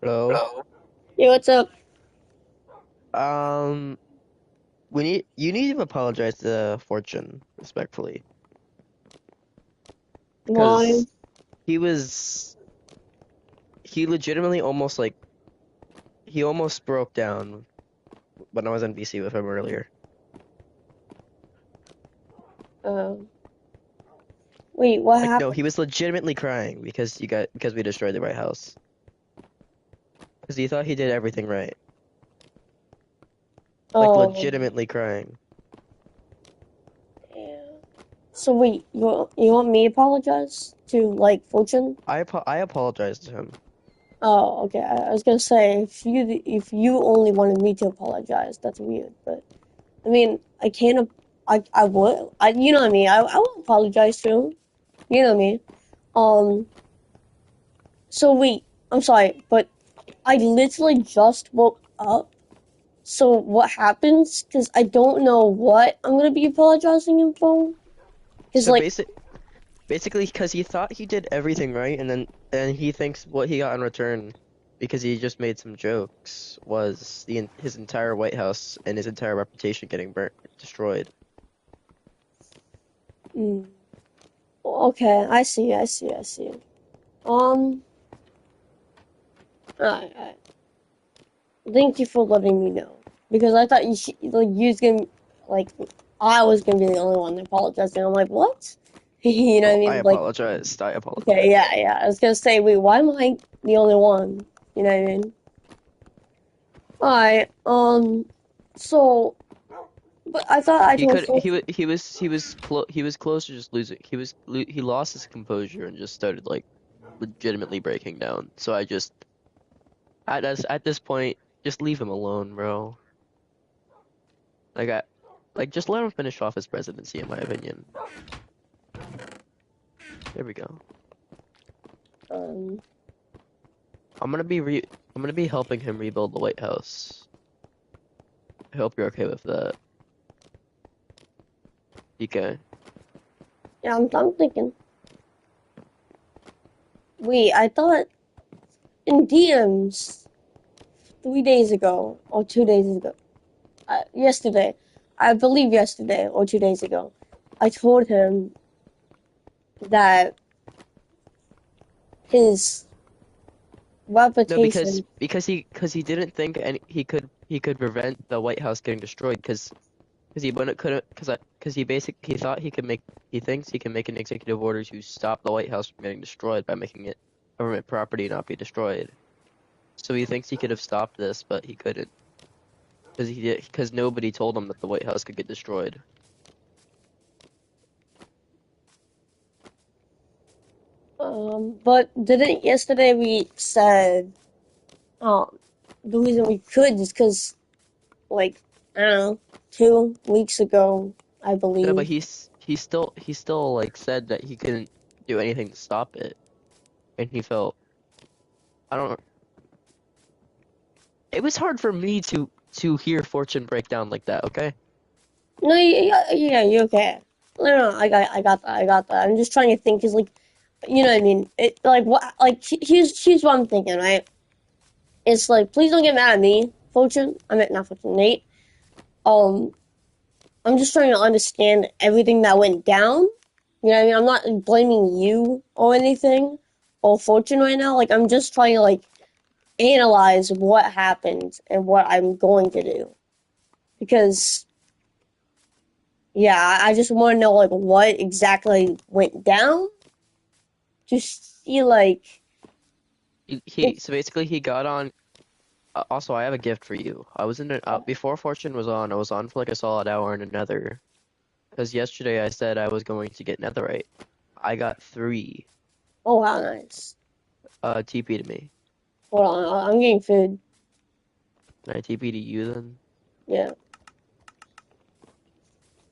Hello. Hey, what's up? Um, you need to apologize to Fortune respectfully Why? because he was he legitimately almost like he almost broke down when I was on VC with him earlier. Uh, wait, what Like no, happened? he was legitimately crying because we destroyed the White House because he thought he did everything right. Like Oh, legitimately crying. yeah. So wait, you want me to apologize to like Fortune? I apologized to him. Oh, okay. I was gonna say if you only wanted me to apologize, that's weird. But I mean, I can't. I would. You know what I mean. I will apologize to him. You know what I mean. Um. So wait, I'm sorry, but I literally just woke up. So what happens? Because I don't know what I'm gonna be apologizing him for. Because So like, basically because he thought he did everything right, and he thinks what he got in return, because he just made some jokes, was his entire White House and his entire reputation getting burnt, destroyed. mm, okay, I see. Um, I thank you for letting me know because I thought you was gonna like I was gonna be the only one apologizing. I'm like, what? You know what Oh, I I mean? Like, apologized. I okay, apologized. yeah. I was gonna say, wait, why am I the only one? You know what I mean? Alright, so, but I thought I He told could. you. He was close to just losing. He lost his composure and just started like legitimately breaking down. So I just at this point, just leave him alone, bro. Like I like just let him finish off his presidency, in my opinion. There we go. Um, I'm gonna be helping him rebuild the White House. I hope you're okay with that. Okay. yeah, I'm thinking. Wait, I thought in DMs 3 days ago or 2 days ago. Yesterday, I believe yesterday or 2 days ago, I told him that his No, reputation. because he didn't think any he could prevent the White House getting destroyed because he wouldn't couldn't because he thought he thinks he can make an executive order to stop the White House from getting destroyed by making it government property not be destroyed. So he thinks he could have stopped this, but he couldn't because nobody told him that the White House could get destroyed. But didn't yesterday we said the reason we could is because like I don't know 2 weeks ago I Yeah, but believe. he still like said that he couldn't do anything to stop it, and he felt I don't. It was hard for me to hear Fortune break down like that. Okay. No, yeah, you okay? No, I got that. I'm just trying to think, cause like, you know what I mean? It like what like here's what I'm thinking, right? It's like please don't get mad at me, Fortune. I meant not Fortune, Nate. Um, I'm just trying to understand everything that went down. You know what I mean? I'm not blaming you or anything or Fortune right now. Like I'm just trying to like analyze what happened and what I'm going to do because yeah, I just want to know like what exactly went down to see like He if so basically he got on. Also, I have a gift for you. I was in before Fortune was on. I was on for like a solid hour in another. Because yesterday I said I was going to get Netherite. I got three. oh how nice. TP to me. Hold on, I'm getting food. Can I TP to you then? Yeah,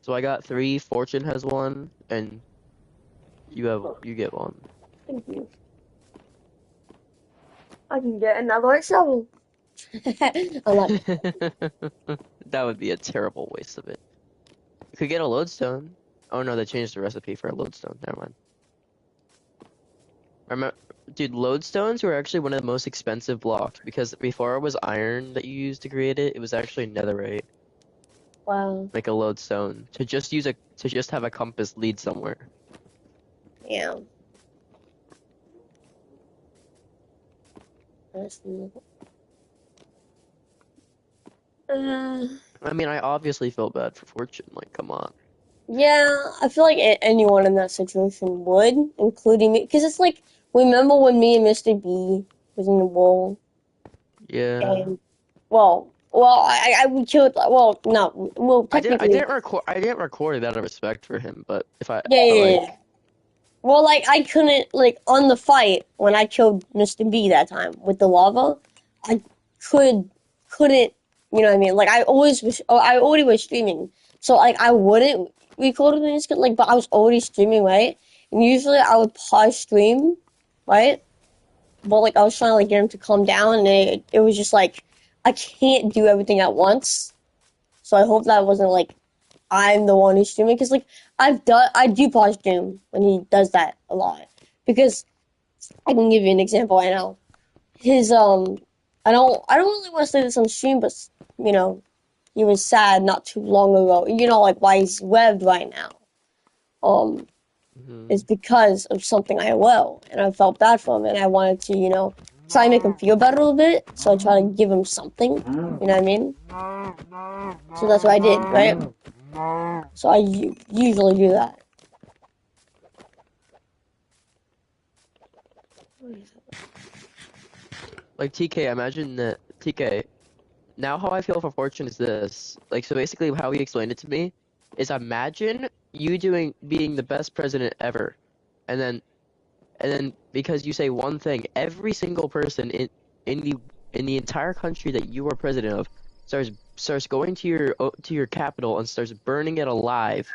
So I got three. Fortune has one, and you get one. thank you. I can get another shovel. I'm not. That would be a terrible waste of it. You could get a lodestone. Oh no, they changed the recipe for a lodestone. Never mind. Remember, dude, lodestones were actually one of the most expensive blocks because before it was iron that you used to create it, it was actually netherite, Wow. like a lodestone, to just have a compass lead somewhere. Yeah. That's Uh, I mean, I obviously felt bad for Fortune. Like, come on. yeah, I feel like anyone in that situation would, including me, because it's like, remember when me and Mr. B was in the wall, Yeah. and I we killed. Well, no, well, technically, I didn't record it out of respect for him, but yeah, but yeah, yeah. like, Well, like I couldn't like on the fight when I killed Mr. B that time with the lava, I couldn't, you know what I mean? Like I always was, I already was streaming, so like I wouldn't record it in this, like, but I was already streaming, right? And usually I would pause stream, right? But like I was trying to like get him to calm down, and it was just like I can't do everything at once. So I hope that wasn't like I'm the one who's streaming, because like I do pause stream when he does that a lot, because I can give you an example right now. His I don't really want to say this on stream, but you know he was sad not too long ago. You know, like why he's webbed right now. Um, is mhm. because of something I will, and I felt bad for him, and I wanted to, try and make him feel better a little bit. So I try to give him something. You know what I mean? So that's what I did, right? So I usually do that. Like TK, imagine that TK. Now, how I feel for Fortune is this. Like, so basically, how he explained it to me is imagine you being the best president ever, and then because you say one thing, every single person in the in the entire country that you are president of starts going to your capital and starts burning it alive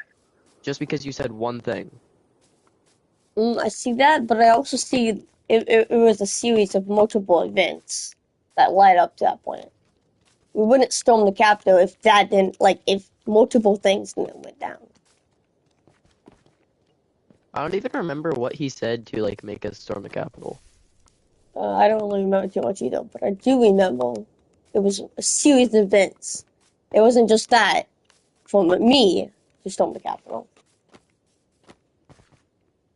just because you said one thing. I see that, but I also see it was a series of multiple events that led up to that point. We wouldn't storm the Capitol if that didn't, like, if multiple things didn't went down. I don't even remember what he said to like make us storm the Capitol. I don't really remember too much either, but I do remember it was a series of events. It wasn't just that from me to storm the Capitol.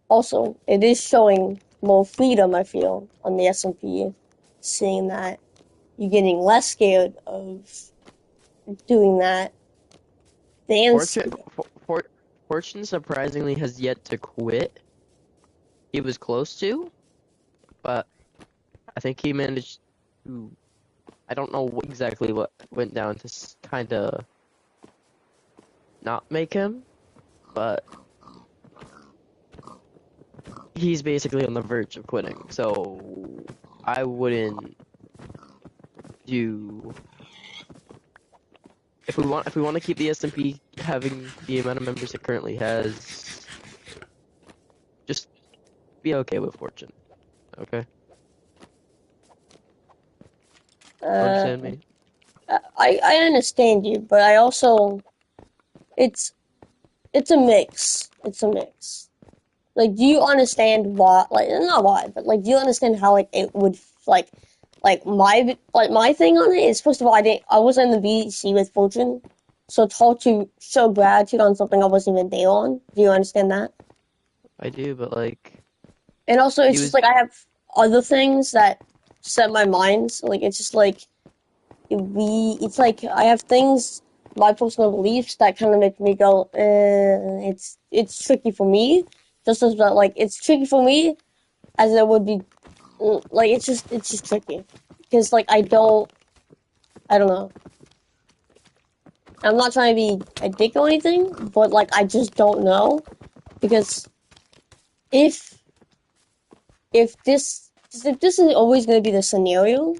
Also, it is showing more freedom, I feel, on the SMP, seeing that you're getting less scared of doing that than Fortune, Fortune surprisingly has yet to quit. He was close to, but I think he managed to. I don't know exactly what went down to kind of not make him, but he's basically on the verge of quitting. So I wouldn't do if we want to keep the SMP having the amount of members it currently has. Just be okay with Fortune, okay? uh, Understand me? I understand you, but I also it's it's a mix. It's a mix. Like, do you understand why? Like, not why, but like, do you understand how like it would my thing on it is, first of all, I wasn't in the VC with Fortune, so it's hard to show gratitude on something I wasn't even there on. Do you understand that? I do, but like And also, he it's just was like I have other things that set my mind. So like, it's just like it's like I have things, my personal beliefs that kind of make me go, it's tricky for me. Just as that, like it's tricky for me as it would be, like it's just tricky because like I don't know. I'm not trying to be a dick or anything, but like I just don't know because if if this is always going to be the scenario,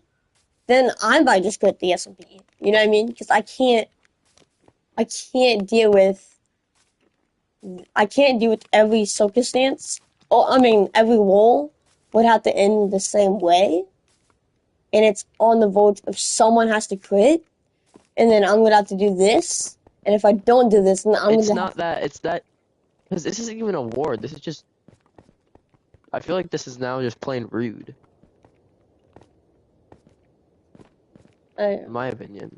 then I might just quit the SMP. You know what I mean? Because I can't deal with every circumstance. Or I mean, every role would have to end the same way, and it's on the verge of someone has to quit, and then I'm gonna have to do this. And if I don't do this, then I'm it's gonna have not that it's that because this isn't even a war. This is just I feel like this is now just plain rude, in my opinion.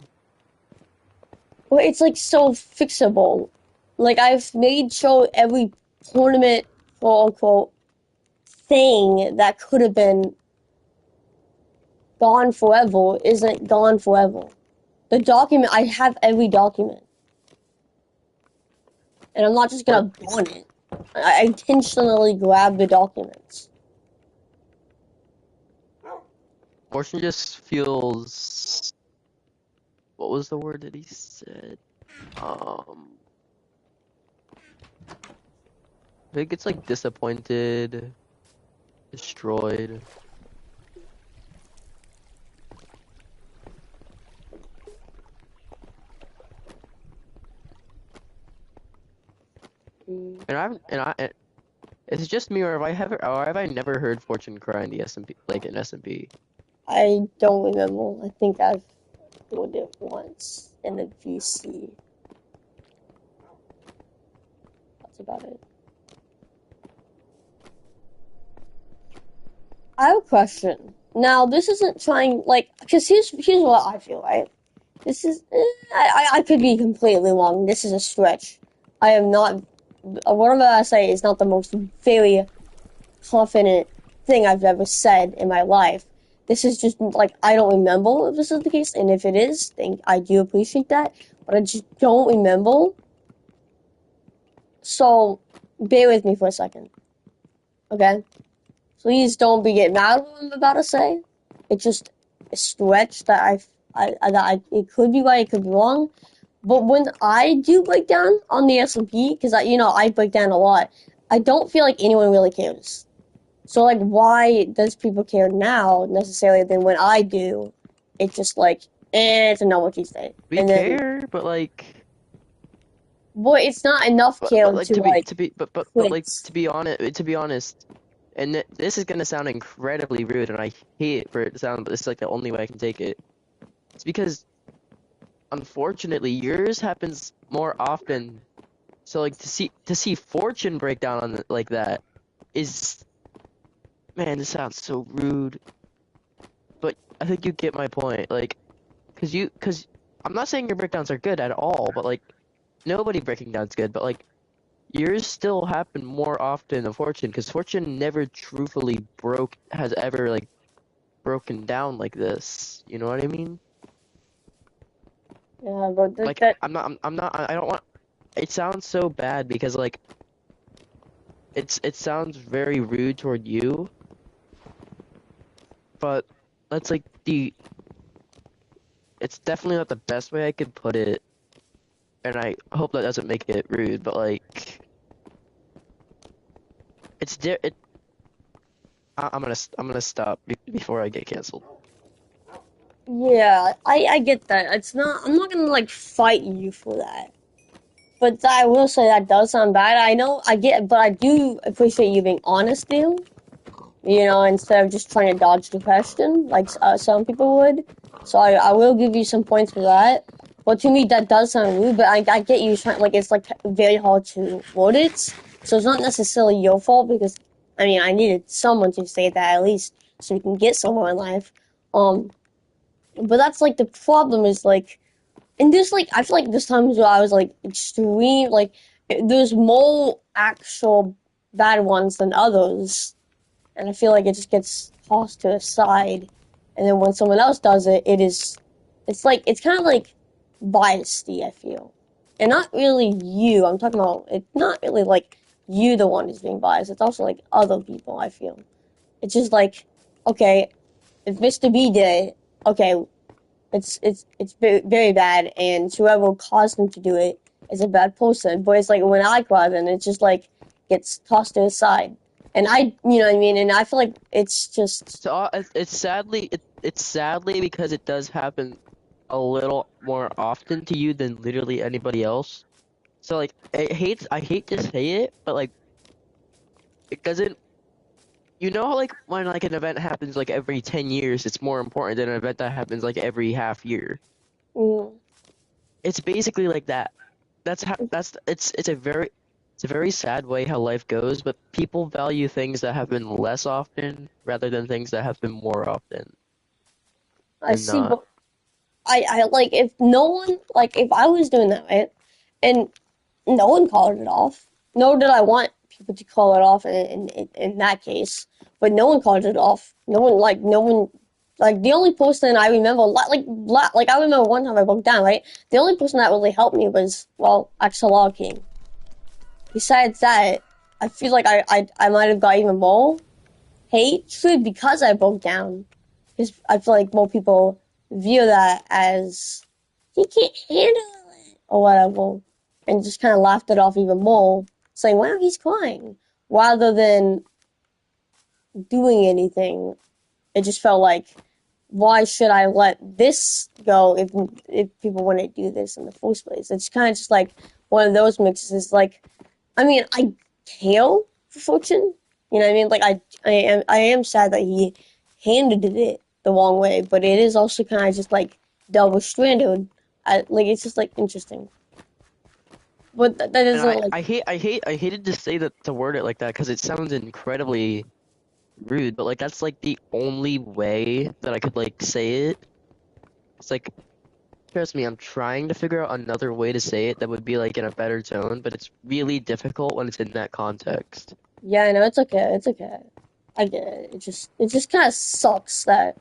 Well, it's like so fixable. Like I've made sure every tournament, quote unquote, thing that could have been gone forever isn't gone forever. The document, I have every document. And I'm not just gonna burn it. I intentionally grab the documents. Fortune just feels. What was the word that he said? I think it's like disappointed, destroyed. Is it just me, or have I never heard Fortune cry in the SMP, like in SMP? I don't remember. I think I've doing it once in the VC. That's about it. I have a question. Now, this isn't trying, like, because here's what I feel, right? This is, I could be completely wrong. This is a stretch. I am not, whatever I say is not the most very confident thing I've ever said in my life. This is just, like, I don't remember if this is the case, and if it is, then I do appreciate that, but I just don't remember. So, bear with me for a second. Okay? Please don't get mad at what I'm about to say. It's just a stretch that it could be right, it could be wrong. But when I do break down on the SMP, because I break down a lot, I don't feel like anyone really cares. So like, why does people care now necessarily than when I do? It's just like, it's a normal Tuesday. We care, but like. Boy, it's not enough care but like, to be honest, and this is gonna sound incredibly rude, and I hate it for it to sound, but it's like the only way I can take it. It's because, unfortunately, yours happens more often. So like to see Fortune break down on like that is, man, this sounds so rude. But I think you get my point, like, cause I'm not saying your breakdowns are good at all, but like nobody breaking down's good, but like yours still happen more often than Fortune, because Fortune never truthfully has ever like broken down like this. You know what I mean? Yeah, but Like I'm not. I don't want. It sounds so bad because like it sounds very rude toward you, but that's like it's definitely not the best way I could put it, and I hope that doesn't make it rude, but like I'm gonna stop before I get canceled. Yeah, I get that. I'm not gonna like fight you for that. But I will say that does sound bad. I know, but I do appreciate you being honest, Neil. Instead of just trying to dodge the question, like some people would. So I will give you some points for that. But to me, that does sound rude, but I get you trying, like, it's, like, very hard to word it. So it's not necessarily your fault, because, I mean, I needed someone to say that at least, so you can get somewhere in life. But that's, like, the problem is, like, and there's, like, I feel like there's times where I was, like, extreme, like, there's more actual bad ones than others. And I feel like it just gets tossed to the side. And then when someone else does it, it's kind of like biased, I feel. And not really you. I'm talking about, it's not really like you the one who's being biased. It's also like other people, I feel. It's just like, okay, if Mr. B did it, okay, it's very, very bad, and whoever caused him to do it is a bad person. But it's like when I cause it, it's just like gets tossed to the side. And you know what I mean? And I feel like it's just... So it's sadly because it does happen a little more often to you than literally anybody else. So like I hate to say it, but like it doesn't. You know how like when like an event happens like every 10 years, it's more important than an event that happens like every half year. Mm. It's basically like that. It's a very it's a very sad way how life goes, but people value things that happen less often rather than things that happen more often I than see, not. but I like if no one like if I was doing that, right, and no one called it off. Nor did I want people to call it off in that case, but no one called it off. No one like the only person I remember like I remember one time I broke down, right. The only person that really helped me was well Axelog King. Besides that, I feel like I might have got even more hatred because I broke down. Because I feel like more people view that as he can't handle it or whatever, and just kind of laughed it off even more, saying, "Wow, he's crying," rather than doing anything. It just felt like, why should I let this go if people want to do this in the first place? It's kind of just like one of those mixes. Like, I mean, I care for Fortune. You know what I mean? Like, I am sad that he handed it the wrong way, but it is also kind of just like double stranded. Like, it's just like interesting. But that And doesn't like, I hated to say that to word it like that because it sounds incredibly rude, but like that's like the only way that I could like say it. It's like, trust me, I'm trying to figure out another way to say it that would be like in a better tone, but it's really difficult when it's in that context. yeah, I know it's okay, it's okay. I get it. It just kind of sucks that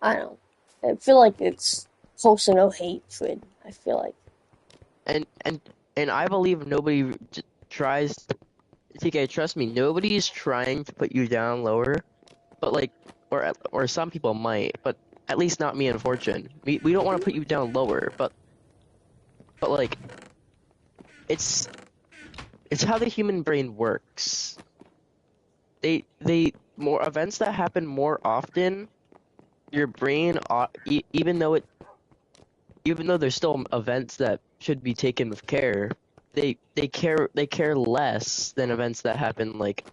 I don't know. I feel like it's close to no hatred. I feel like. And and and I believe nobody tries. TK, trust me, nobody's trying to put you down lower, but like, or some people might, but at least not me and Fortune. We don't want to put you down lower, but like, it's it's how the human brain works. They more events that happen more often, your brain, even though there's still events that should be taken with care, they care less than events that happen like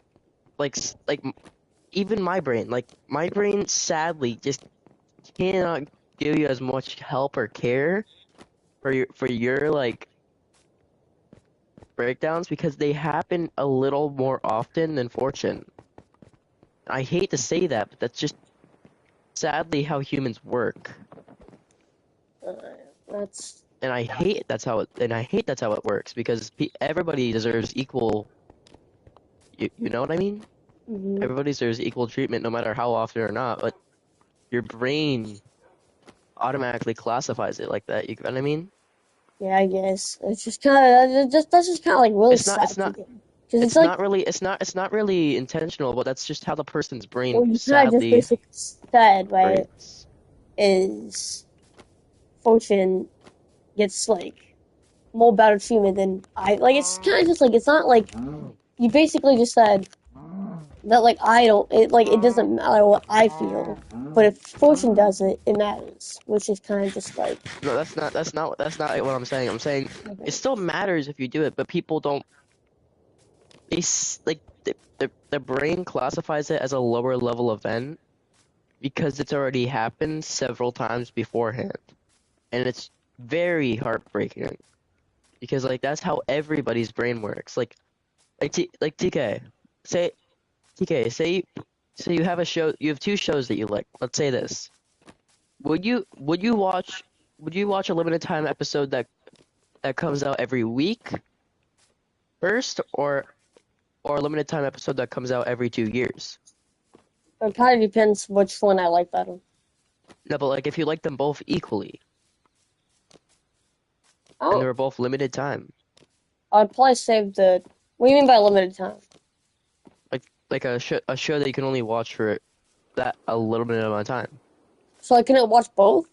even my brain sadly just cannot give you as much help or care for your like breakdowns because they happen a little more often than Fortune. I hate to say that, but that's just sadly how humans work. Uh, that's And I hate that's how it works because everybody deserves equal. You know what I mean? mhm. Everybody deserves equal treatment no matter how often or not. But your brain automatically classifies it like that. You know what I mean? Yeah, I guess it's just kind of just that's just kind of like really It's not. sad It's not. because it's It's like not really. It's not really intentional. But that's just how the person's what brain you kind of just sadly basically said, right? operates. Is Fortune gets like more battle treatment than I like. It's kind of just like it's not like you basically just said that like I don't it doesn't matter what I feel, but if Fortune does it, it matters, which is kind of just like No, that's not what I'm saying. I'm saying it okay. still matters if you do it, but people don't. Like the brain classifies it as a lower level event because it's already happened several times beforehand, and it's very heartbreaking because like that's how everybody's brain works. Like TK, say TK, say you have a show, you have two shows that you like. Let's say this. Would you watch a limited time episode that comes out every week first, or a limited time episode that comes out every 2 years? It kind of depends which one I like better. No, but like if you like them both equally and they Oh, were both limited time, I'd probably save the. What do you mean by limited time? like a show that you can only watch for that a little bit amount of time. So I couldn't watch both.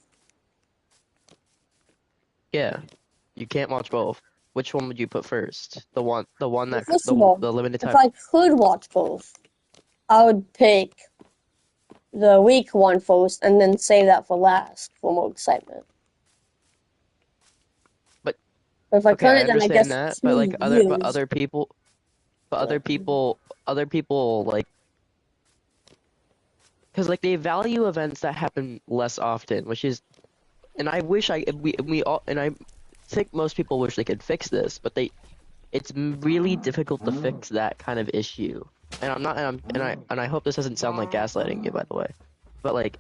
Yeah, you can't watch both. Which one would you put first? The one Well, that first of all, the limited if time. I could watch both, I would pick the week one first and then save that for last for more excitement. But But if I okay, I couldn't, then I understand guess that. But like 2 years. Yeah. other people like because like they value events that happen less often, which is, and I wish we all, and I think most people wish they could fix this, but really difficult to fix that kind of issue. And I'm not, and I hope this doesn't sound like gaslighting you, by the way. But like,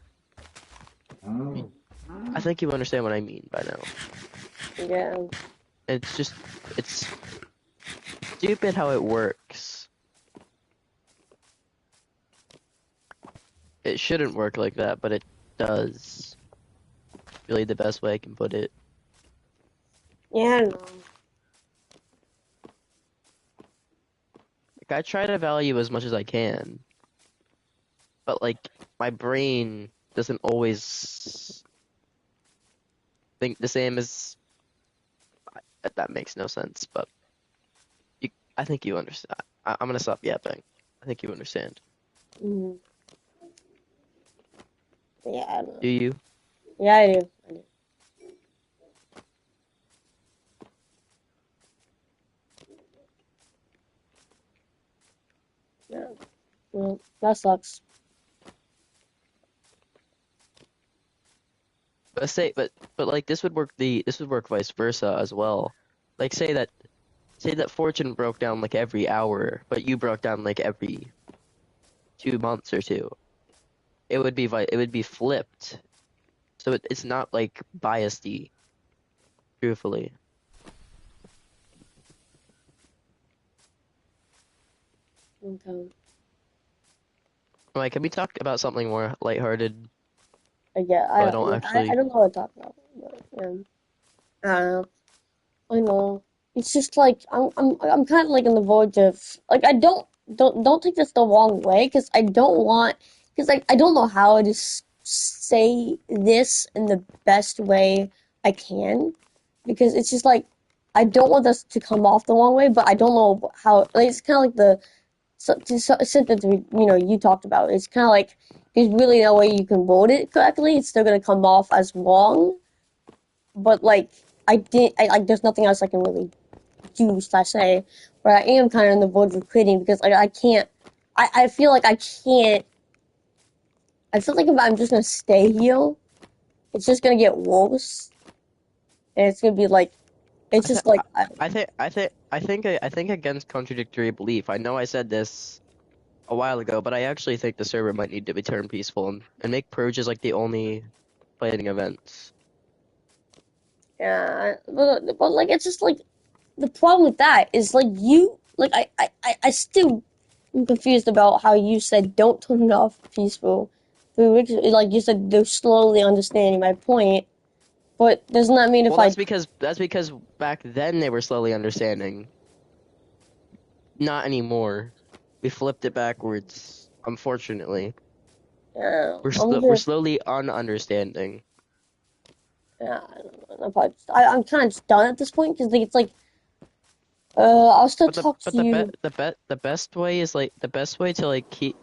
I think you understand what I mean by now. Yeah. It's just, it's stupid how it works. It shouldn't work like that, but it does. Really the best way I can put it. Yeah, I know. Like, I try to value as much as I can. But like, my brain doesn't always think the same as... That makes no sense, but... I think you understand. I'm gonna stop yapping. I think you understand. Mhm. Yeah, I know. Do you? Yeah, I do. I do. Yeah. Well, that sucks. But like this would work vice versa as well. Like say that Fortune broke down like every hour, but you broke down like every 2 months or two. It would be flipped. So it's not like biased-y, truthfully. Okay. Like, can we talk about something more lighthearted? Yeah, So I don't I actually. don't know what to talk about, but yeah. I don't know. I know. It's just like I'm kind of like on the verge of like I don't take this the wrong way because I don't want because like I don't know how to say this in the best way I can because it's just like I don't want this to come off the wrong way, but I don't know how. Like, it's kind of like the sentence you talked about. It's kind of like there's really no way you can word it correctly. It's still gonna come off as wrong, but like there's nothing else I can really do slash say. Where I am kind of on the verge of quitting because like I can't. I feel like I can't. I feel like if I'm just gonna stay here, it's just gonna get worse, and it's gonna be like it's I th just like I think against contradictory belief. I know I said this a while ago, but I actually think the server might need to be turned peaceful and make purges like the only fighting events. yeah, but like it's just like the problem with that is like you like I still am confused about how you said don't turn it off peaceful. Like you said, they're slowly understanding my point. But doesn't that mean if Well, I that's because back then they were slowly understanding. Not anymore. We flipped it backwards. Unfortunately, I'm we're just slowly ununderstanding. yeah, I don't know, I'm probably I'm kind of just done at this point because it's like I'll still talk to you. The best way is like the best way to like keep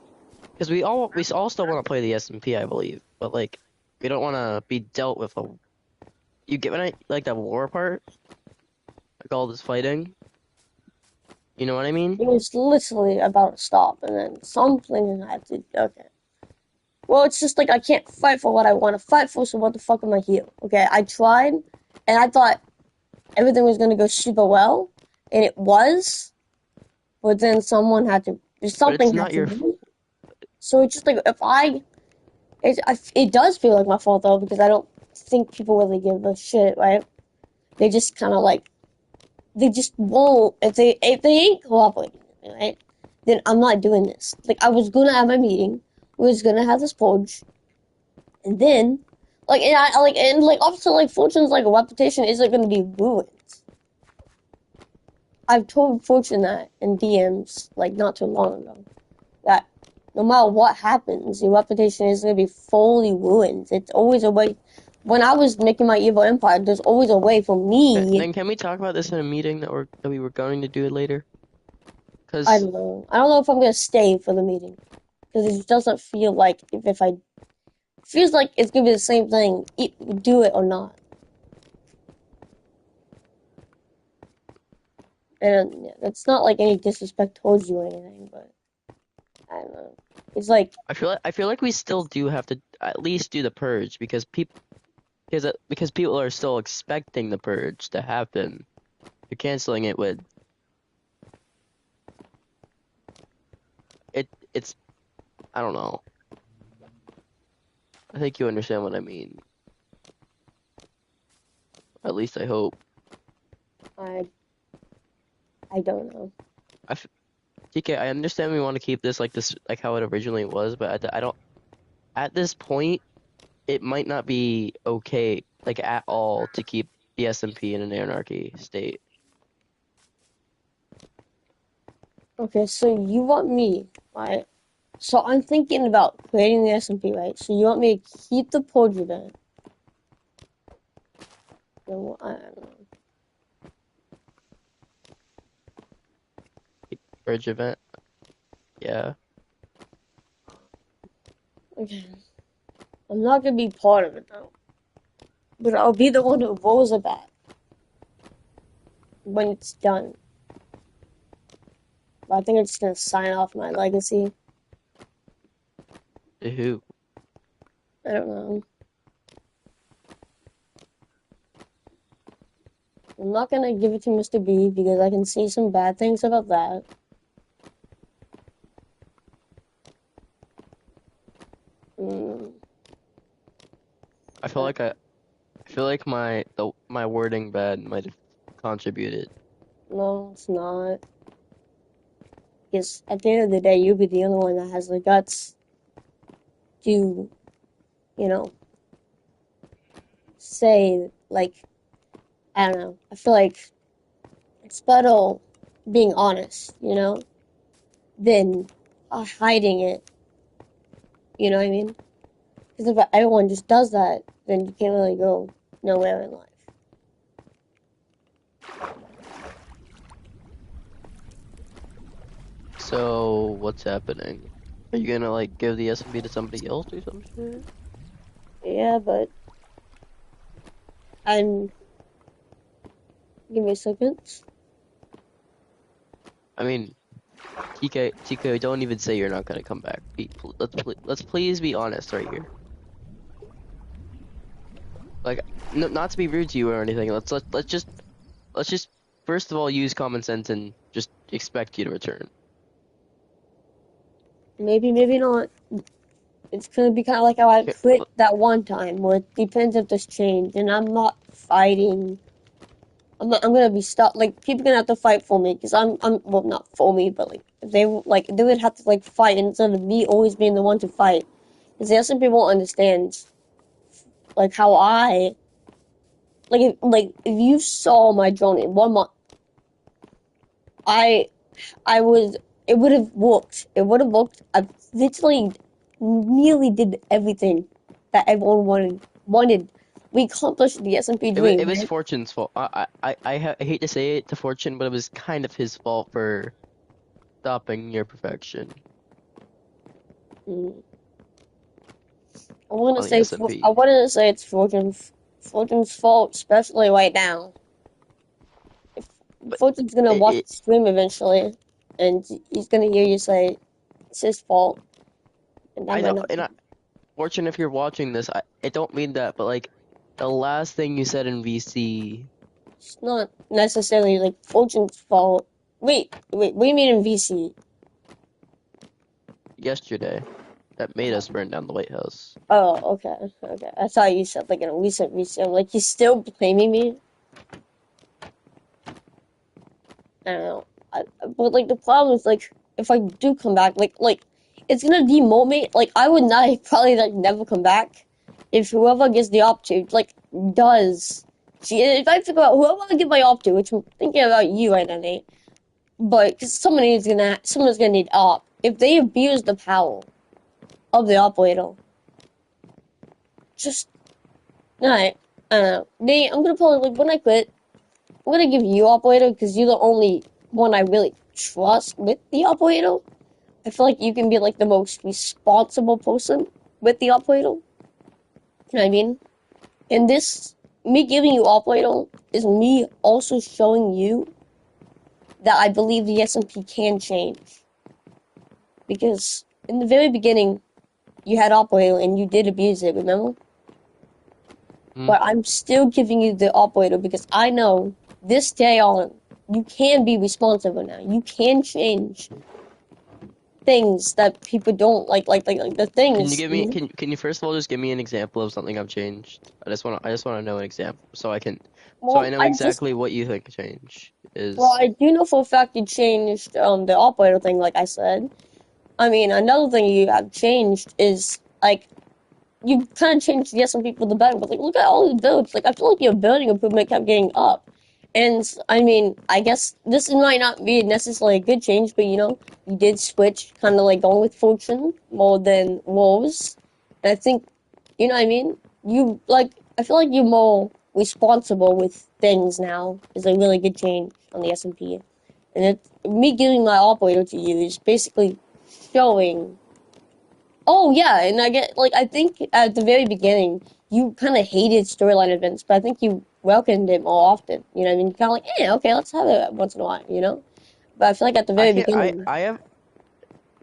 because we all still want to play the SMP, I believe, but like we don't want to be dealt with a you get what I like the war part, like all this fighting. You know what I mean? It was literally about to stop, and then something had to. Okay. Well, it's just like I can't fight for what I want to fight for, so what the fuck am I here? Okay, I tried, and I thought everything was gonna go super well, and it was, but then someone had to. But it's Something had not to your do. So it's just like if it does feel like my fault though because I don't think people really give a shit, right? They just kind of like they just won't if they ain't cooperating, right? Then I'm not doing this. Like I was gonna have my meeting, we was gonna have this purge, and then like and I like and like obviously like Fortune's like reputation isn't gonna be ruined. I've told Fortune that in DMs like not too long ago that no matter what happens, your reputation is gonna be fully ruined. It's always a way. When I was making my evil empire, there's always a way for me. then can we talk about this in a meeting that we were going to do later? I Because don't know. I don't know if I'm gonna stay for the meeting because it doesn't feel like if I feels like it's gonna be the same thing. Do it or not. And yeah, that's not like any disrespect towards you or anything, but I don't know. It's like I feel like we still do have to at least do the purge because people are still expecting the purge to happen. You're canceling it with it's I don't know. I think you understand what I mean. At least I hope. I I don't know. TK, I understand we want to keep this like how it originally was, but I don't. At this point, it might not be okay, like at all, to keep the SMP in an anarchy state. Okay, so you want me, right? So I'm thinking about creating the SMP, right? So you want me to keep the Poacher then? Then I don't know. Bridge event, yeah. Okay. I'm not gonna be part of it though. But I'll be the one who rolls it back when it's done. But I think I'm just gonna sign off my legacy. To who? I don't know. I'm not gonna give it to Mr. B because I can see some bad things about that. Mm, I feel like my wording bad might have contributed. no, it's not. Because at the end of the day, you'll be the only one that has the guts to, you know, say, like, I don't know. I feel like it's better being honest, than hiding it. You know what I mean? Because if everyone just does that, then you can't really go nowhere in life. So what's happening? Are you gonna like give the SMP to somebody else or some shit? Yeah, but I'm. Give me a second. I mean, TK, don't even say you're not gonna come back. Let's please be honest right here. Like, not to be rude to you or anything. Let's just first of all use common sense and just expect you to return. Maybe, maybe not. It's gonna be kind of like how I Okay, quit that one time, where it depends if there's change, and I'm not fighting. I'm gonna be stuck. Like people gonna have to fight for me because I'm well, not for me, but they would have to like fight instead of me always being the one to fight. Because there are some people won't understand like how if you saw my journey in 1 month, I was it would have worked. It would have worked. I literally nearly did everything that everyone wanted. We accomplished the SMP dream, it was right? Fortune's fault. I hate to say it to Fortune, but it was kind of his fault for stopping your perfection Mm. I want to on the say SMP. it's Fortune's fault, especially right now. If But Fortune's gonna it, watch it the stream eventually, and he's gonna hear you say it's his fault, and that I might don't not and be. I Fortune, if you're watching this, I don't mean that, but like the last thing you said in VC It's not necessarily like Fortune's fault. Wait. What do you mean in VC? yesterday that made us burn down the White House. Oh, okay. I thought you said like in a recent VC. I'm like, he's still blaming me. I don't know. But like the problem is like if I do come back, like it's gonna demote me. Like I would not probably like never come back if whoever gets the op to like does. See, if I figure out whoever I get my op to, which I'm thinking about you right now, Nate. But cause someone's gonna need op. If they abuse the power of the operator, just alright. I don't know. Nate, I'm gonna probably like when I quit. I'm gonna give you operator because you're the only one I really trust with the operator. I feel like you can be like the most responsible person with the operator. You know what I mean? And this, me giving you operator is me also showing you that I believe the SMP can change. Because in the very beginning, you had operator and you did abuse it, remember? Hmm? But I'm still giving you the operator because I know this day on, you can be responsible now. You can change. things that people don't like the Can you things. give me can you first of all just give me an example of something I've changed? I just want to know an example so I Well, know I just exactly what you think change well, is. I do know for a fact you changed the operator thing, like I said. I mean, another thing you have changed is like you kind of changed the SMP for the better, but like look at all the builds. Like I feel like your building improvement kept getting up, and I mean, I guess this might not be necessarily a good change, but you did switch, kind of like going with Fortune more than Wolves, and I think, you know what I mean. You like, I feel like you're more responsible with things now. Is a really good change on the SMP, and me giving my operator to you is basically showing. Oh yeah, and I think at the very beginning you kind of hated storyline events, but I think you welcomed it more often. You know, what I mean, kind of like, yeah, okay, let's have it once in a while. But I feel like at the I very can't beginning, I have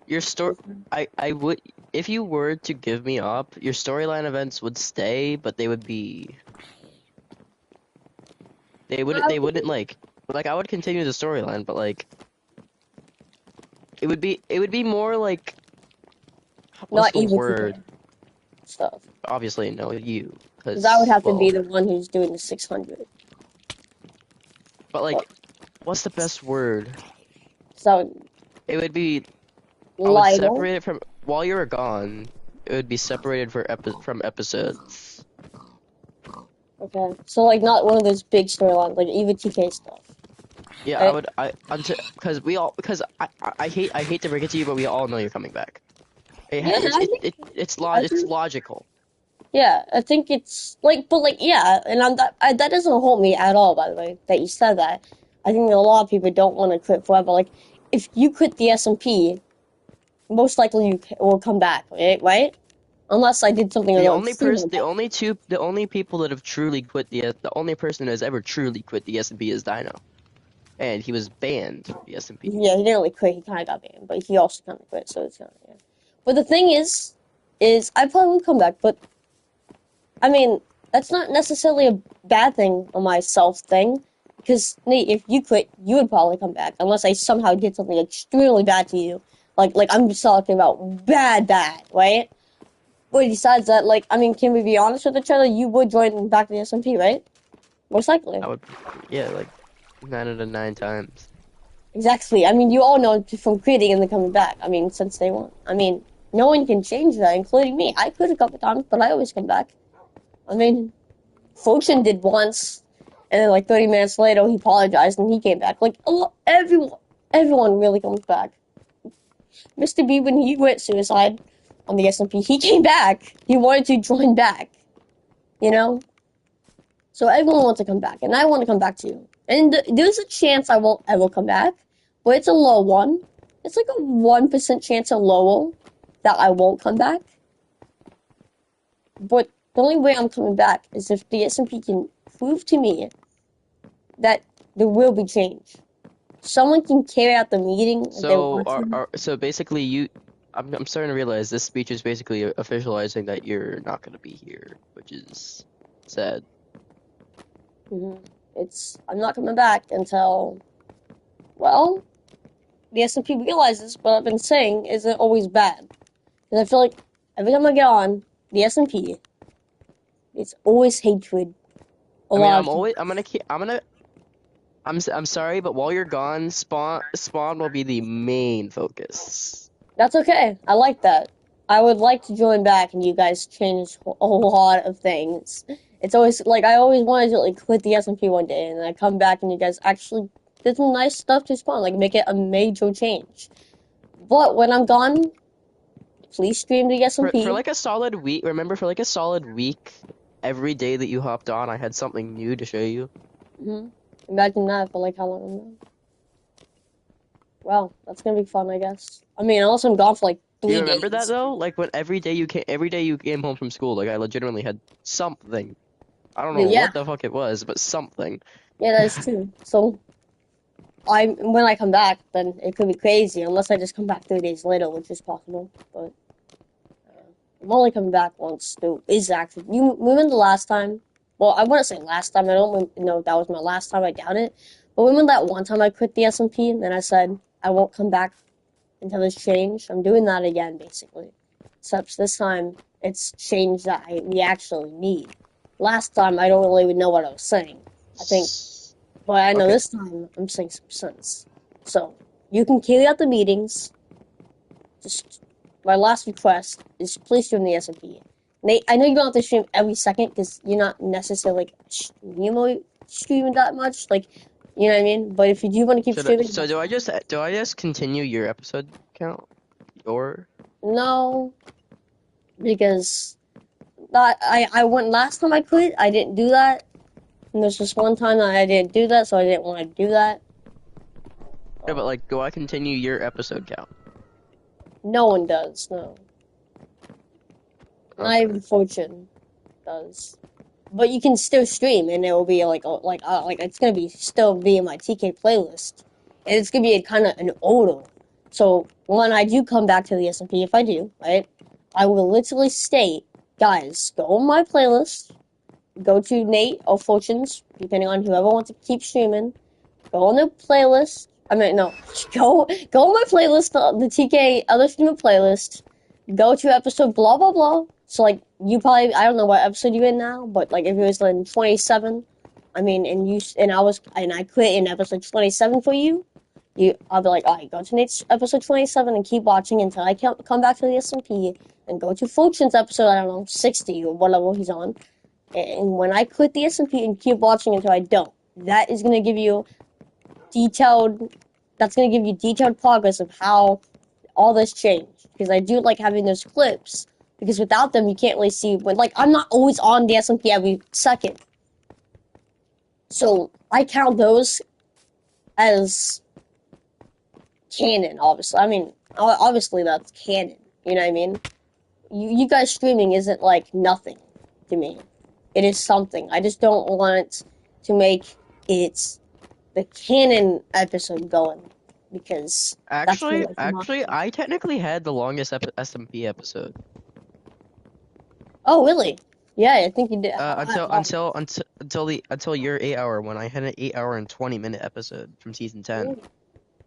your story. I would if you were to give me up, your storyline events would stay, but they wouldn't like I would continue the storyline, but like it would be more like what's not the even TK word? stuff, Obviously, no, you, because I would because have to be well, the one who's doing the 600. but But like, what's the best word? so It would be I would Lido. separate it from while you were gone. It would be separated from episodes. Okay, so like not one of those big storylines, like even TK stuff. Yeah, I Right? would I until because I hate to break it to you, but we all know you're coming back. Yeah, I It's think logical. Yeah, I think it's like, but like, yeah, and that doesn't hold me at all, by the way, that you said that. I think a lot of people don't want to quit forever. Like, if you quit the SMP, most likely you will come back, right? Right? Unless I did something extremely bad. The only people that have truly quit the only person that has ever truly quit the SMP is Dino, and he was banned from the SMP. Yeah, he didn't really quit. He kind of got banned, but he also kind of quit. So it's kind of yeah. But the thing is I probably would come back. But I mean, that's not necessarily a bad thing on my self thing. Because Nate, if you quit, you would probably come back unless I somehow did something extremely bad to you. Like I'm just talking about bad, right? But besides that, like I mean, can we be honest with each other? You would join back to the SMP, right? Most likely. I would, yeah, like 9 out of 9 times. Exactly. I mean, you all know from quitting and then coming back. I mean, since day one. I mean, no one can change that, including me. I quit a couple times, but I always come back. I mean, Fortune did once, and then like 30 minutes later, he apologized and he came back. Like everyone really comes back. Mr. B, when he went suicide on the SMP, he came back. He wanted to join back. You know, so everyone wants to come back, and I want to come back too. And there's a chance I won't ever come back, but it's a low one. It's like a 1% chance of lower that I won't come back. But the only way I'm coming back is if the SMP can prove to me that there will be change. Someone can carry out the meeting if they want to. So basically, I'm starting to realize this speech is basically officializing that you're not going to be here, which is sad. Mhm. I'm not coming back until, well, the SMP realizes what I've been saying isn't always bad. Because I feel like every time I get on the SMP, it's always hatred. A I mean, lot of hatred. I'm sorry, but while you're gone, Spawn will be the main focus. That's okay. I like that. I would like to join back and you guys change a lot of things. It's always like I always wanted to like quit the SMP one day and then I come back and you guys actually did some nice stuff to Spawn, like make it a major change. But when I'm gone, please stream the For SMP. like a solid week, remember for like a solid week, every day that you hopped on, I had something new to show you. Hmm. Imagine that for like how long? Well, that's gonna be fun, I guess. I mean, unless I'm gone for like Do you three remember that days. though? Like when every day you came home from school, like I legitimately had something. I don't know Yeah, what the fuck it was, but something. yeah, that is true. So when I come back, then it could be crazy unless I just come back 3 days later, which is possible. But I'm only coming back once. Though is actually you remember the last time? Well, I wouldn't say last time. I don't know if that was my last time. I doubt it. But remember that one time I quit the SMP and then I said I won't come back until it's changed. I'm doing that again, basically. Except this time, it's changed that we actually need. Last time, I don't really even know what I was saying. I think, but I know Okay. this time, I'm saying some sense. So, you can carry out the meetings. Just, my last request is please stream the SMP. Nate, I know you don't have to stream every second because you're not necessarily like streaming that much. Like, you know what I mean? But if you do want to keep streaming, So do I just continue your episode count? Or no, because I went last time I quit. I didn't do that. And there's just one time that I didn't do that, so I didn't want to do that. yeah, but like, do I continue your episode count? No one does. No, not Okay. even Fortune does. But you can still stream, and it will be like it's gonna be still be in my TK playlist, and it's gonna be kind of an auto. So when I do come back to the SMP, if I do, right, I will literally state, guys, go on my playlist, go to Nate or Fortunes, depending on whoever wants to keep streaming. Go on the playlist. I mean, no, go on my playlist, the TK other streamer playlist. Go to episode blah blah blah. So like you probably I don't know what episode you're in now, but like if it was in 27, I mean, and I quit in episode 27 for you. I'll be like, all right, go to Nate's episode 27 and keep watching until I come back to the SMP and go to Fortune's episode, I don't know, 60 or whatever he's on. And when I quit the SMP and keep watching until I don't, that is gonna give you that's going to give you detailed progress of how all this changed, because I do like having those clips, because without them you can't really see when, like, I'm not always on the SMP every second, so I count those as canon. Obviously, I mean, obviously that's canon, you know what I mean? You guys streaming isn't like nothing to me. It is something. I just don't want to make it the canon episode going, because that's Actually, what like I technically had the longest SMP episode. Oh, really? Yeah, I think you did. Until your 8 hour one. I had an 8 hour and 20 minute episode from season 10.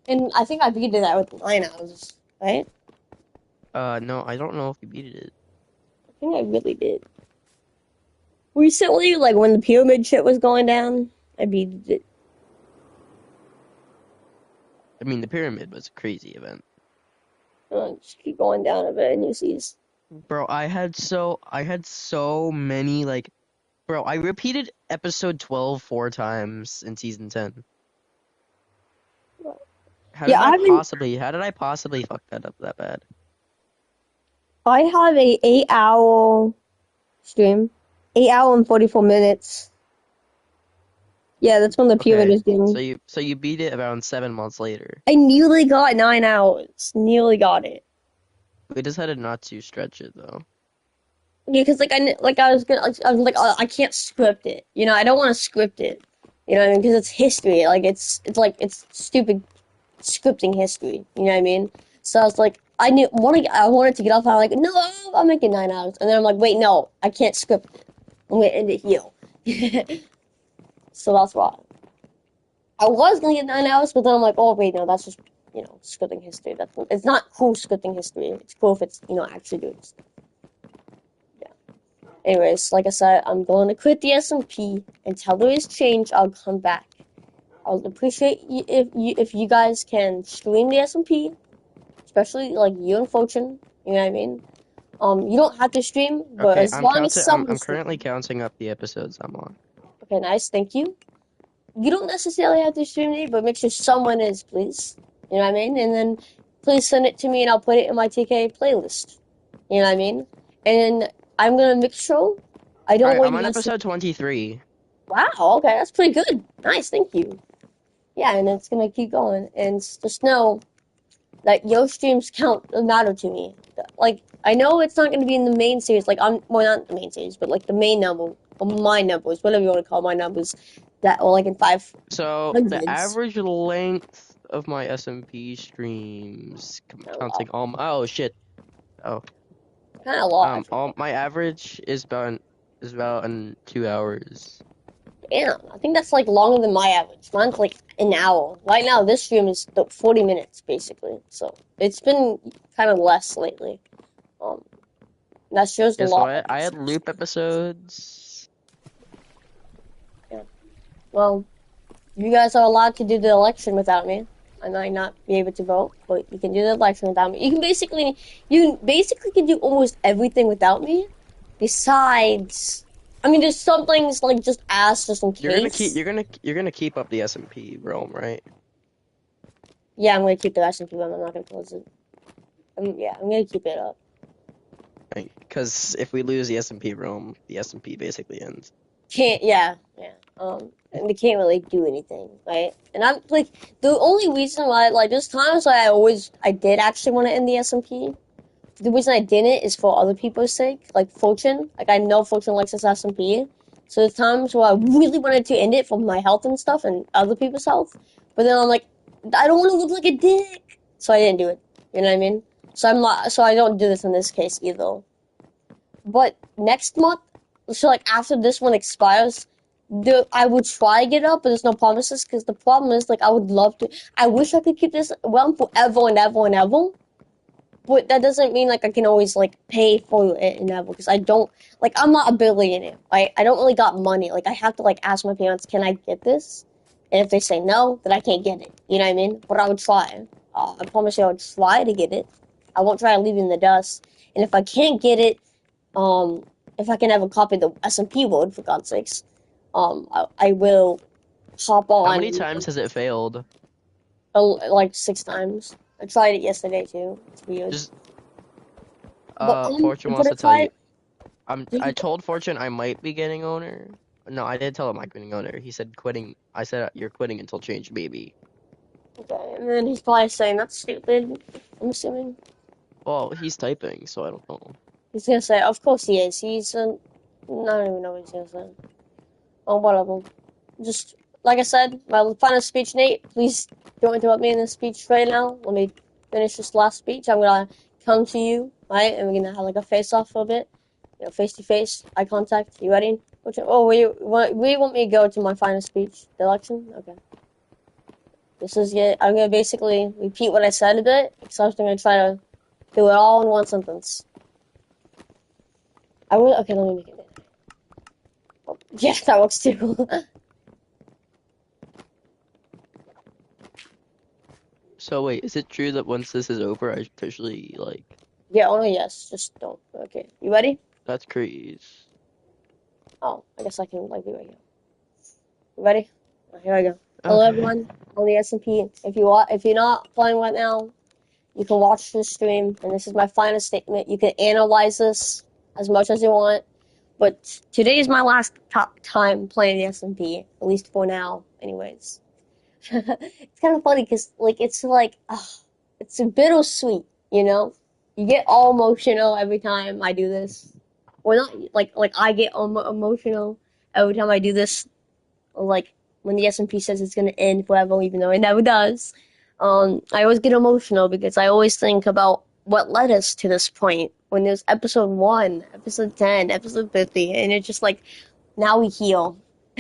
And I think I beat it out with 9 hours, right? No, I don't know if you beat it. I think I really did. Recently, like when the pyramid shit was going down, I beat it. I mean, the pyramid was a crazy event. Just keep going down a bit, and you see. Bro, I had so many, like, bro, I repeated episode 12 4 times in season 10. How did I possibly fuck that up that bad? I have a 8 hour stream, 8 hour and 44 minutes. Yeah, that's when the pyramid is doing. So you beat it around 7 months later. I nearly got 9 hours. Nearly got it. We decided not to stretch it though. Yeah, because I was like, oh, I can't script it. You know, I don't want to script it. You know what I mean? Because it's history. Like it's stupid scripting history. You know what I mean? So I was like, I wanted to get off. I'm like, no, I'll make it 9 hours. And then I'm like, wait, no, I can't script it. I'm gonna end it here. So that's why. I was gonna get 9 hours, but then I'm like, oh wait, no, that's just scripting history. It's not cool scripting history. It's cool if it's actually doing stuff. Anyways, like I said, I'm going to quit the SMP until there is change. I'll come back. I would appreciate if you guys can stream the SMP, especially like you and Fortune. You know what I mean? You don't have to stream, but as long as someone. I'm currently counting up the episodes I'm on. Okay, nice. Thank you. You don't necessarily have to stream it, but make sure someone is, please. You know what I mean? And then please send it to me, and I'll put it in my TK playlist. You know what I mean? And I'm gonna make sure I don't. Alright, I'm on episode 23. Wow. Okay, that's pretty good. Nice. Thank you. Yeah, and it's gonna keep going. And just know that your streams matter to me. Like, I know it's not gonna be in the main series. Like, not the main series, but like the main number, or my numbers, whatever you want to call my numbers, that or like in 5. So the average length of my SMP streams, counting all. Oh shit. Oh. Kind of long. My average is about 2 hours. Damn, I think that's like longer than my average. Mine's like an hour. Right now, this stream is 40 minutes basically. So it's been kind of less lately. Um, that shows a Yeah, so lot. I had loop episodes. Yeah. Well, you guys are allowed to do the election without me. I might not be able to vote, but you can do the election without me. You basically can do almost everything without me. Besides, I mean, there's some things like just ask just in case. You're gonna keep up the SMP realm, right? Yeah, I'm gonna keep the election people. I'm not gonna close it. Yeah, I'm gonna keep it up. Because if we lose the SMP realm, the SMP basically ends. Yeah. And they can't really do anything, right? And I'm like, the only reason why, like, there's times why I did actually want to end the SMP. The reason I didn't is for other people's sake, like Fortune. Like, I know Fortune likes his SMP. So there's times where I really wanted to end it for my health and stuff and other people's health. But then I'm like, I don't want to look like a dick. So I didn't do it. You know what I mean? So I don't do this in this case either. But next month, so like after this one expires, I would try to get up, but there's no promises because the problem is like I would love to. I wish I could keep this realm forever and ever and ever, but that doesn't mean like I can always like pay for it and ever because I don't like I'm not a billionaire. I don't really got money. Like I have to like ask my parents, can I get this? And if they say no, then I can't get it. You know what I mean? But I would try. I promise you, I would try to get it. I won't try to leave it in the dust. And if I can't get it, if I can have a copy of the SMP world, for God's sakes, I will hop on. How many times has it failed? Like 6 times. I tried it yesterday too. It's weird. Fortune wants to tell you. I told Fortune I might be getting owner. No, I didn't tell him I'm getting owner. He said quitting. I said you're quitting until change, baby. Okay, and then he's probably saying that's stupid. I'm assuming. Well, he's typing, so I don't know. He's gonna say, of course he is. I don't even know what he's gonna say. Oh, whatever. Just like I said, my final speech, Nate. Please don't interrupt me in this speech right now. Let me finish this last speech. I'm gonna come to you, right? And we're gonna have like a face off for a bit. You know, face to face, eye contact. You ready? Oh, where you want me to go to my final speech? The election? Okay. This is it. I'm gonna basically repeat what I said a bit, except I'm gonna try to do it all in one sentence. Okay, let me make it. Oh, yeah, that works too. So wait, is it true that once this is over, I officially like? Yeah, oh no, yes, just don't. Okay, you ready? That's crazy. Oh, I guess I can like do it here. You ready? Oh, here I go. Hello everyone on the SMP. If you're not playing right now, you can watch this stream, and this is my final statement. You can analyze this as much as you want, but today is my last time playing the SMP, at least for now, anyways. It's kind of funny because it's a bittersweet, you know. You get all emotional every time I do this, or not like I get emotional every time I do this, or like when the SMP says it's gonna end forever, even though it never does. I always get emotional because I always think about what led us to this point. When there's episode 1, episode 10, episode 50, and it's just like now we heal.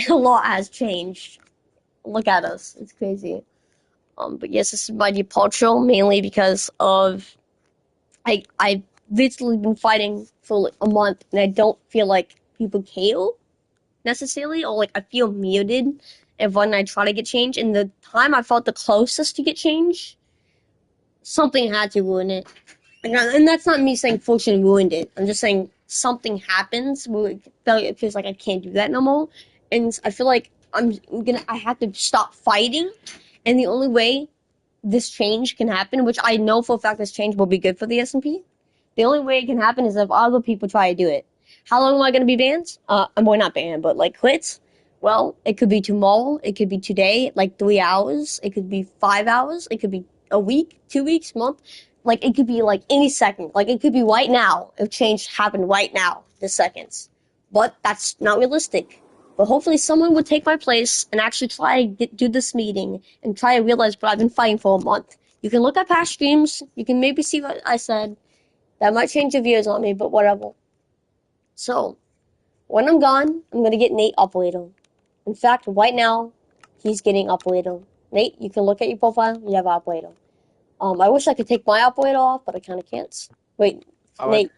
A lot has changed. Look at us. It's crazy. But yes, this is my departure mainly because of I've literally been fighting for like a month and I don't feel like people care necessarily, or like I feel muted and when I try to get change. And the time I felt the closest to get change, something had to ruin it. And that's not me saying Fortune ruined it. I'm just saying something happens where it feels like I can't do that no more. And I feel like I have to stop fighting. And the only way this change can happen, which I know for a fact this change will be good for the SMP, the only way it can happen is if other people try to do it. How long am I going to be banned? Well, not banned, but like quits. Well, it could be tomorrow. It could be today, like 3 hours. It could be 5 hours. It could be a week, 2 weeks, month. Like it could be like any second. Like it could be right now if change happened right now, this seconds. But that's not realistic. But hopefully someone would take my place and actually try to do this meeting and try to realize what I've been fighting for a month. You can look at past streams. You can maybe see what I said. That might change your views on me, but whatever. So, when I'm gone, I'm going to get Nate up later. In fact, right now, he's getting operator. Nate, you can look at your profile. You have operator. I wish I could take my operator off, but I kind of can't. Wait, I would Nate,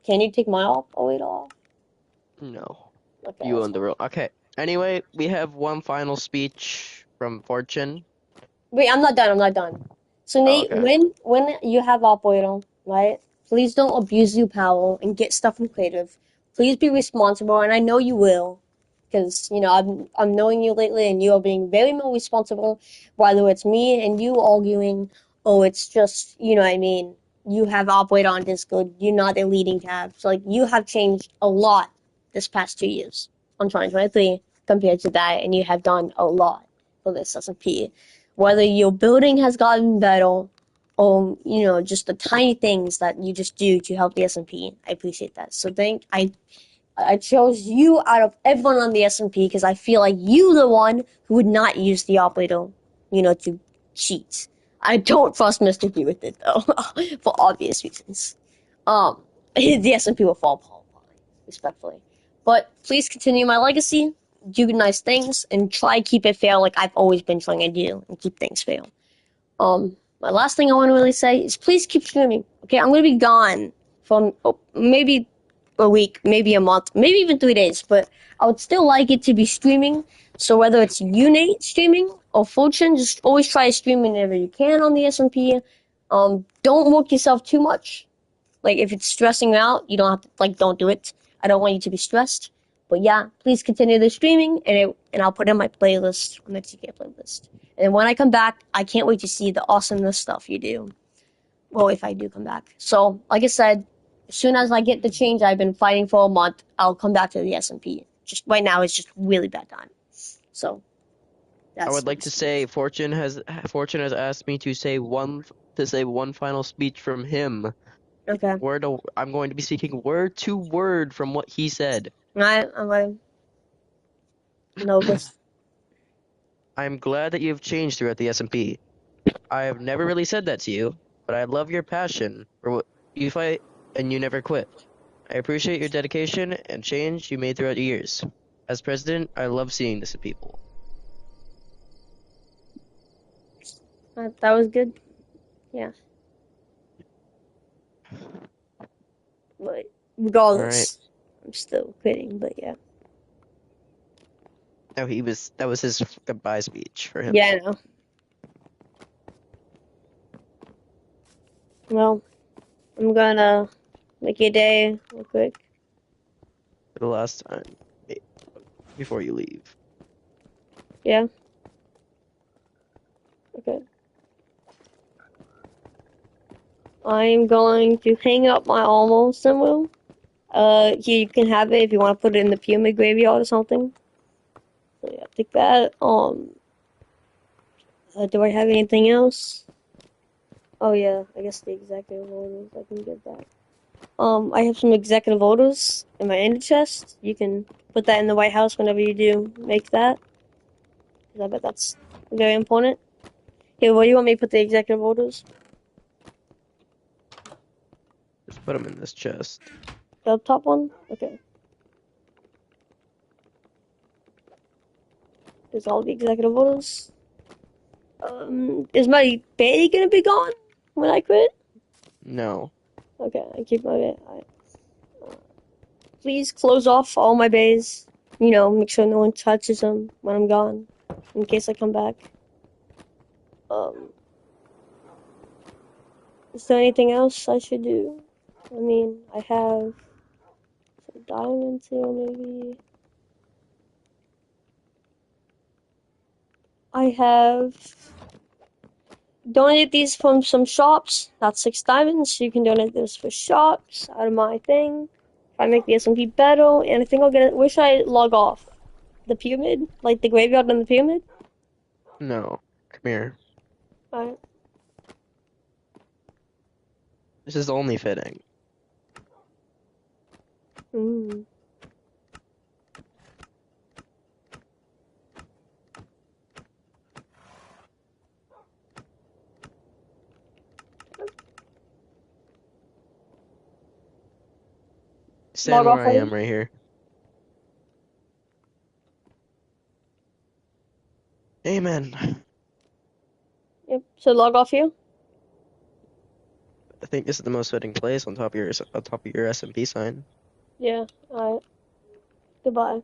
can you take my operator off? no. Okay, You that's own the fine. role. Okay. Anyway, we have one final speech from Fortune. Wait, I'm not done. I'm not done. So Oh, Nate, okay. when you have operator, right? Please don't abuse your power and get stuff from creative. Please be responsible, and I know you will, because you know I'm knowing you lately, and you are being very more responsible. Whether it's me and you arguing, or it's just you know what I mean. You have operator on Discord. You're not deleting tabs. Like you have changed a lot this past 2 years on 2023 compared to that, and you have done a lot for this S&P, whether your building has gotten better or you know just the tiny things that you just do to help the S&P. I appreciate that. So I chose you out of everyone on the S&P because I feel like you the one who would not use the operator, you know, to cheat. I don't trust Mr. P with it though, for obvious reasons. Um, the S&P will fall apart, respectfully. But please continue my legacy, do nice things, and try keep it fair like I've always been trying to do, and keep things fair. My last thing I want to really say is please keep streaming. Okay, I'm gonna be gone from maybe a week, maybe a month, maybe even 3 days, but I would still like it to be streaming. So whether it's you, Nate, streaming or Fortune, just always try streaming whenever you can on the S&P. Don't work yourself too much. Like if it's stressing you out, you don't have to don't do it. I don't want you to be stressed. But yeah, please continue the streaming and I'll put in my playlist on the TK playlist. And when I come back, I can't wait to see the awesomeness stuff you do. Well, if I do come back. So, like I said, as soon as I get the change I've been fighting for a month, I'll come back to the S&P. Just right now, it's just really bad time. So I that's would like to say Fortune has asked me to say one final speech from him. okay. I'm going to be speaking word to word from what he said. I'm nervous. I'm glad that you've changed throughout the S&P. I have never really said that to you, but I love your passion for what you fight and you never quit. I appreciate your dedication and change you made throughout the years. As president, I love seeing this in people. That was good. Yeah. But All right. regardless, I'm still quitting. But yeah. No, that was his goodbye speech for him. Yeah, I know. Well, I'm gonna make a day real quick. For the last time before you leave. Yeah. Okay. I'm going to hang up my almost symbol. Here you can have it if you want to put it in the pyramid graveyard or something. So yeah, take that. Do I have anything else? Oh yeah, I guess the executive orders. I can get that. I have some executive orders in my inner chest. You can put that in the White House whenever you do make that. 'Cause I bet that's very important. Here, where do you want me to put the executive orders? Just put him in this chest. The top one? Okay. There's all the executive orders. Is my bay gonna be gone when I quit? No. Okay, I keep my bay. Please close off all my bays. You know, make sure no one touches them when I'm gone, in case I come back. Um, is there anything else I should do? I mean, I have some diamonds here, maybe. I have donated these from some shops. That's 6 diamonds. So you can donate this for shops out of my thing. If I make the S&P better, and I think I'll get it. Where should I log off? The pyramid? Like the graveyard and the pyramid? No. Come here. Alright. This is only fitting. Mm. Stand Log where off I am already? right here. Amen. Yep. So log off here. I think this is the most fitting place on top of your SMP sign. Yeah. All right. Goodbye.